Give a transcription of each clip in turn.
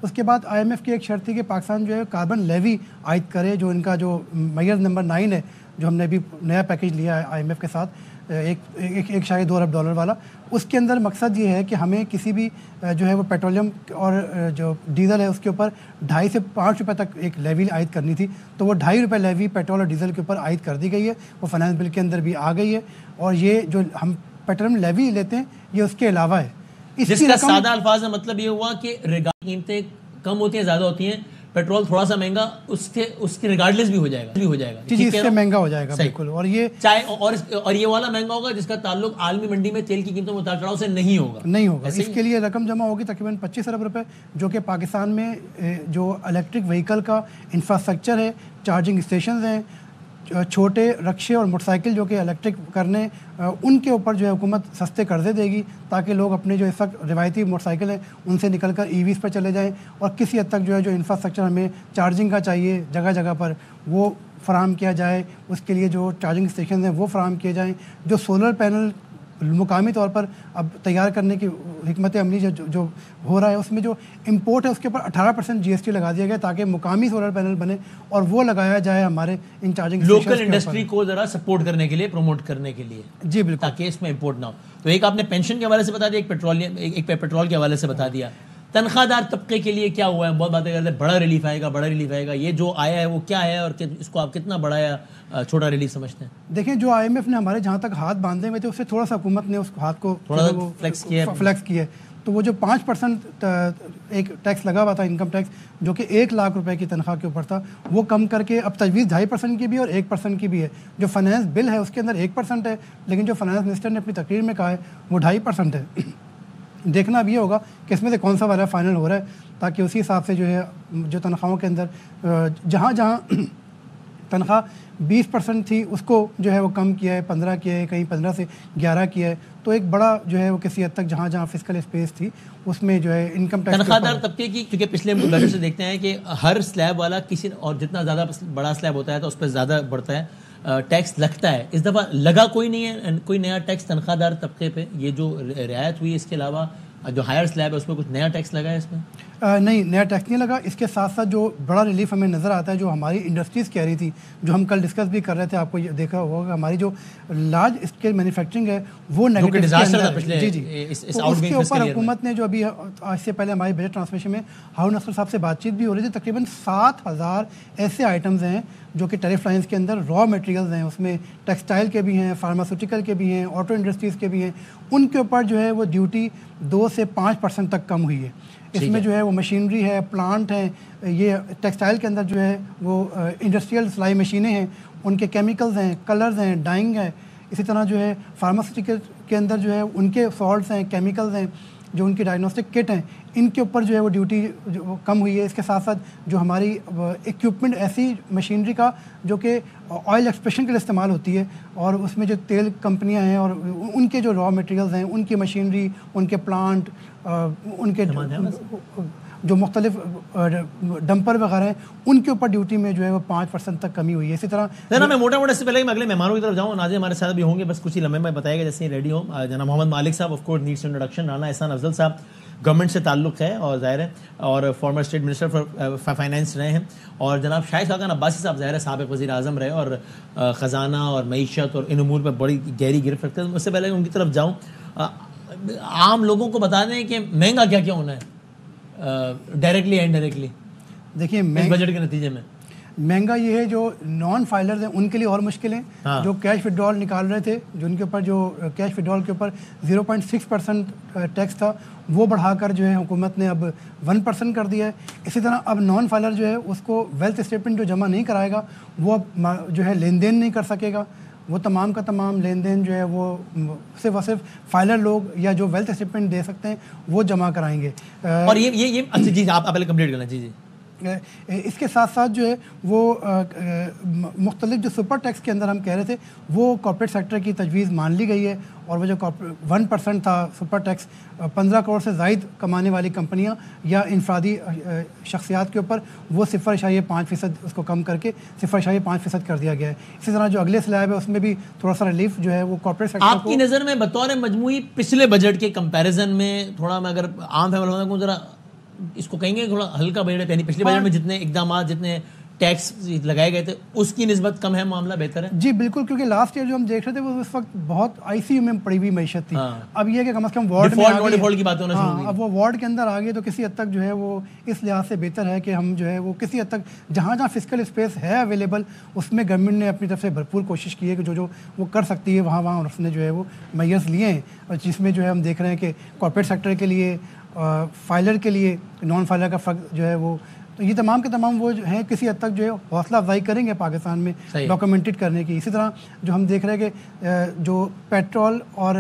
اس کے بعد IMF کی ایک شرط تھی کہ پاکستان جو ہے کاربن لیوی عائد کرے, جو ان کا جو میئر نمبر 9 ہے, جو ہم نے ابھی نیا پیکیج لیا ہے IMF کے ساتھ 1.2 ارب ڈالر والا. اس کے اندر مقصد یہ ہے کہ ہمیں کسی بھی جو ہے وہ پیٹرولیم اور جو ڈیزل ہے اس کے اوپر 2.5 سے 5 روپے تک ایک لیوی عائد کرنی تھی, تو وہ 2.5 روپے لیوی پیٹرول اور ڈیزل کے اوپر عائد کر دی گئی ہے, وہ فائنانس بل کے اندر بھی آ گئی ہے. اور یہ جو ہم پیٹرولیم لیوی لیتے ہیں یہ اس کے علاوہ ہے. جس کا سادہ الفاظ میں مطلب یہ ہوا کہ قیمتیں کم ہوتی ہیں, زیادہ ہوتی ہیں, پیٹرول تھوڑا سا مہنگا اس کے ریگارڈلیس بھی ہو جائے گا جی, اس سے مہنگا ہو جائے گا بالکل. اور یہ چاہے اور یہ والا مہنگا ہوگا جس کا تعلق عالمی منڈی میں تیل کی قیمتوں میں اتار چڑھاؤ سے نہیں ہوگا. اس کے لیے رقم جمع ہوگی تقریباً 25 ارب روپے, جو کہ پاکستان میں جو الیکٹرک وہیکل کا انفراسٹرکچر ہے, چارجنگ اسٹیشنز ہیں, چھوٹے رکشے اور موٹر سائیکل جو کہ الیکٹرک کرنے, ان کے اوپر جو ہے حکومت سستے قرضے دے گی تاکہ لوگ اپنے جو اس وقت روایتی موٹر سائیکل ہیں ان سے نکل کر EVs پر چلے جائیں, اور کسی حد تک جو ہے جو انفراسٹرکچر ہمیں چارجنگ کا چاہیے جگہ جگہ پر وہ فراہم کیا جائے. اس کے لیے جو چارجنگ اسٹیشنز ہیں وہ فراہم کیے جائیں. جو سولر پینل مقامی طور پر اب تیار کرنے کی حکمت عملی جو ہو رہا ہے, اس میں جو امپورٹ ہے اس کے اوپر 18% GST لگا دیا گیا تاکہ مقامی سولر پینل بنے اور وہ لگایا جائے ہمارے ان چارجنگ لوکل انڈسٹری کو ذرا سپورٹ کرنے کے لیے, پروموٹ کرنے کے لیے. جی بالکل, تاکہ اس میں امپورٹ نہ ہو. تو ایک آپ نے پینشن کے حوالے سے بتا دیا, ایک پیٹرول کے حوالے سے بتا دیا. تنخواہ دار طبقے کے لیے کیا ہوا ہے؟ بہت باتیں کرتے ہیں بڑا ریلیف آئے گا. یہ جو آیا ہے وہ کیا ہے اور اس کو آپ کتنا بڑا یا چھوٹا ریلیف سمجھتے ہیں؟ دیکھیں, جو IMF نے ہمارے جہاں تک ہاتھ باندھے ہوئے تھے اس سے تھوڑا سا حکومت نے اس ہاتھ کو فلیکس کیا ہے. تو وہ جو 5% ایک ٹیکس لگا ہوا تھا, انکم ٹیکس, جو کہ 1 لاکھ روپے کی تنخواہ کے اوپر تھا, وہ کم کر کے اب تجویز 2.5% کی بھی اور 1% کی بھی ہے. جو فائنانس بل ہے اس کے اندر 1% ہے, لیکن جو فائنانس منسٹر نے اپنی تقریر میں کہا ہے وہ 2.5% ہے. دیکھنا اب یہ ہوگا کہ اس میں سے کون سا والا فائنل ہو رہا ہے, تاکہ اسی حساب سے جو ہے جو تنخواہوں کے اندر جہاں تنخواہ 20% تھی اس کو جو ہے وہ کم کیا ہے, 15 کیا ہے, کہیں 15 سے 11 کیا ہے. تو ایک بڑا جو ہے وہ کسی حد تک جہاں فسکل اسپیس تھی اس میں جو ہے انکم ٹیکس تنخواہ دار طبقے کی, کیونکہ پچھلے بجٹ سے دیکھتے ہیں کہ ہر سلیب والا کسی, اور جتنا زیادہ بڑا سلیب ہوتا ہے تو اس پہ زیادہ بڑھتا ہے ٹیکس لگتا ہے. اس دفعہ لگا کوئی نہیں ہے, کوئی نیا ٹیکس تنخواہ دار طبقے پہ. یہ جو رعایت ہوئی اس کے علاوہ جو ہائر سلیب ہے اس میں کچھ نیا ٹیکس لگا ہے اس میں؟ نہیں, نیا ٹیکس نہیں لگا. اس کے ساتھ ساتھ جو بڑا ریلیف ہمیں نظر آتا ہے جو ہماری انڈسٹریز کہہ رہی تھی, جو ہم کل ڈسکس بھی کر رہے تھے, آپ کو یہ دیکھا ہوگا ہماری جو لارج اسکیل مینوفیکچرنگ ہے وہ نیگیٹو اس کے اوپر حکومت نے جو ابھی آج سے پہلے ہماری بجٹ ٹرانسمیشن میں ہارون اسد صاحب سے بات چیت بھی ہو رہی تھی, تقریباً 7,000 ایسے آئٹمز ہیں جو کہ ٹیرف لائنس کے اندر را میٹیریلز ہیں, اس میں ٹیکسٹائل کے بھی ہیں, فارماسیوٹیکل کے بھی ہیں, آٹو انڈسٹریز کے بھی ہیں, ان کے اوپر جو ہے وہ ڈیوٹی 2 سے 5% تک کم ہوئی ہے. اس میں جو ہے وہ مشینری ہے, پلانٹ ہیں, یہ ٹیکسٹائل کے اندر جو ہے وہ انڈسٹریل سلائی مشینیں ہیں, ان کے کیمیکلز ہیں, کلرز ہیں, ڈائنگ ہے. اسی طرح جو ہے فارماسیوٹیکل کے اندر جو ہے ان کے سالٹس ہیں, کیمیکلز ہیں, جو ان کی ڈائگنوسٹک کٹ ہیں, ان کے اوپر جو ہے وہ ڈیوٹی کم ہوئی ہے. اس کے ساتھ ساتھ جو ہماری ایکوپمنٹ ایسی مشینری کا جو کہ آئل ایکسپریشن کے لیے استعمال ہوتی ہے, اور اس میں جو تیل کمپنیاں ہیں اور ان کے جو را مٹیریلز ہیں, ان کی مشینری, ان کے پلانٹ, ان کے جو مختلف ڈمپر وغیرہ ہیں, ان کے اوپر ڈیوٹی میں جو ہے وہ 5% تک کمی ہوئی ہے. اسی طرح میں موٹا سے پہلے میں اگلے مہمانوں کی طرف جاؤں, ناظرین ہمارے ساتھ بھی ہوں گے, بس کچھ ہی لمحے میں بتائے گا جیسے ریڈی ہوں. جناب محمد مالک صاحب, of course needs introduction. Rana Ihsan Afzal صاحب گورنمنٹ سے تعلق ہے اور ظاہر ہے, اور former state minister for finance رہے ہیں, اور جناب شاہد خاقان عباسی صاحب ظاہر ہے سابق وزیر اعظم رہے اور خزانہ اور معیشت اور ان امور پہ بڑی گہری گرفت رکھتے ہیں. اس سے پہلے ان کی طرف جاؤں, عام لوگوں کو بتا دیں کہ مہنگا کیا کیا ہونا ہے ڈائریکٹلی اینڈ ڈائریکٹلی. دیکھیے بجٹ کے نتیجے میں مہنگا یہ ہے جو نان فائلرز ہیں ان کے لیے اور مشکل ہیں. جو کیش وڈرال نکال رہے تھے, جو ان کے اوپر جو کیش وڈرال کے اوپر 0.6% ٹیکس تھا, وہ بڑھا کر جو ہے حکومت نے اب 1% کر دیا ہے. اسی طرح اب نان فائلر جو ہے اس کو ویلتھ اسٹیٹمنٹ جو جمع نہیں کرائے گا وہ اب جو ہے لین دین نہیں کر سکے گا. وہ تمام کا تمام لین دین جو ہے وہ صرف فائلر لوگ یا جو ویلتھ اسٹیٹمنٹ دے سکتے ہیں وہ جمع کرائیں گے. اور یہ اچھا جی آپ پہلے کمپلیٹ کرنا. جی. اس کے ساتھ ساتھ جو ہے وہ مختلف جو سپر ٹیکس کے اندر ہم کہہ رہے تھے وہ کارپوریٹ سیکٹر کی تجویز مان لی گئی ہے, اور وہ جو 1% تھا سپر ٹیکس 15 کروڑ سے زائد کمانے والی کمپنیاں یا انفرادی شخصیات کے اوپر وہ 0.5% اس کو کم کر کے 0.5% کر دیا گیا ہے. اسی طرح جو اگلے سلیب ہے اس میں بھی تھوڑا سا ریلیف جو ہے وہ کارپوریٹ سیکٹر آپ کی نظر میں بطور مجموعی پچھلے بجٹ کے کمپیریزن میں تھوڑا میں اگر عام فیملی کو ذرا اس کو کہیں گے تھوڑا ہلکا بجٹ ہے, یعنی پچھلے بجٹ میں جتنے اقدامات, جتنے ٹیکس لگائے گئے تھے اس کی نسبت کم ہے, معاملہ بہتر ہے؟ جی بالکل, کیونکہ لاسٹ ایئر جو ہم دیکھ رہے تھے وہ اس وقت بہت آئی سی یو میں پڑی ہوئی معیشت تھی. اب یہ ہے کہ کم از کم وارڈ میں ڈیفالٹ کی بات ہونا شروع ہوئی, اب وہ وارڈ کے اندر آ گئے تو کسی حد تک جو ہے وہ اس لحاظ سے بہتر ہے کہ ہم جو ہے وہ کسی حد تک جہاں جہاں فسکل اسپیس ہے اویلیبل اس میں گورنمنٹ نے اپنی طرف سے بھرپور کوشش کی ہے کہ جو وہ کر سکتی ہے وہاں وہاں اس نے جو ہے وہ میئرز لیے ہیں, اور جس میں جو ہے ہم دیکھ رہے ہیں کہ کارپوریٹ سیکٹر کے لیے, فائلر کے لیے, نان فائلر کا فرق جو ہے وہ, تو یہ تمام کے تمام وہ جو ہیں کسی حد تک جو ہے حوصلہ افزائی کریں گے پاکستان میں ڈاکومنٹڈ کرنے کی. اسی طرح جو ہم دیکھ رہے ہیں کہ جو پیٹرول اور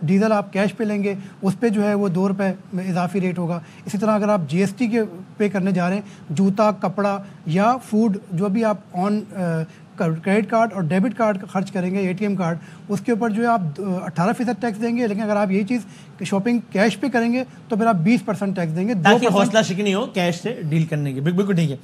ڈیزل آپ کیش پہ لیں گے اس پہ جو ہے وہ 2 روپے اضافی ریٹ ہوگا. اسی طرح اگر آپ جی ایس ٹی کے پے کرنے جا رہے ہیں, جوتا, کپڑا یا فوڈ جو بھی آپ آن کریڈٹ کارڈ اور ڈیبٹ کارڈ خرچ کریں گے, اے ٹی ایم کارڈ, اس کے اوپر جو ہے آپ 18% ٹیکس دیں گے. لیکن اگر آپ یہی چیز شاپنگ کیش پہ کریں گے تو پھر آپ 20% ٹیکس دیں گے. تاکہ حوصلہ شکنی ہو کیش سے ڈیل کرنے کی. بالکل ٹھیک ہے.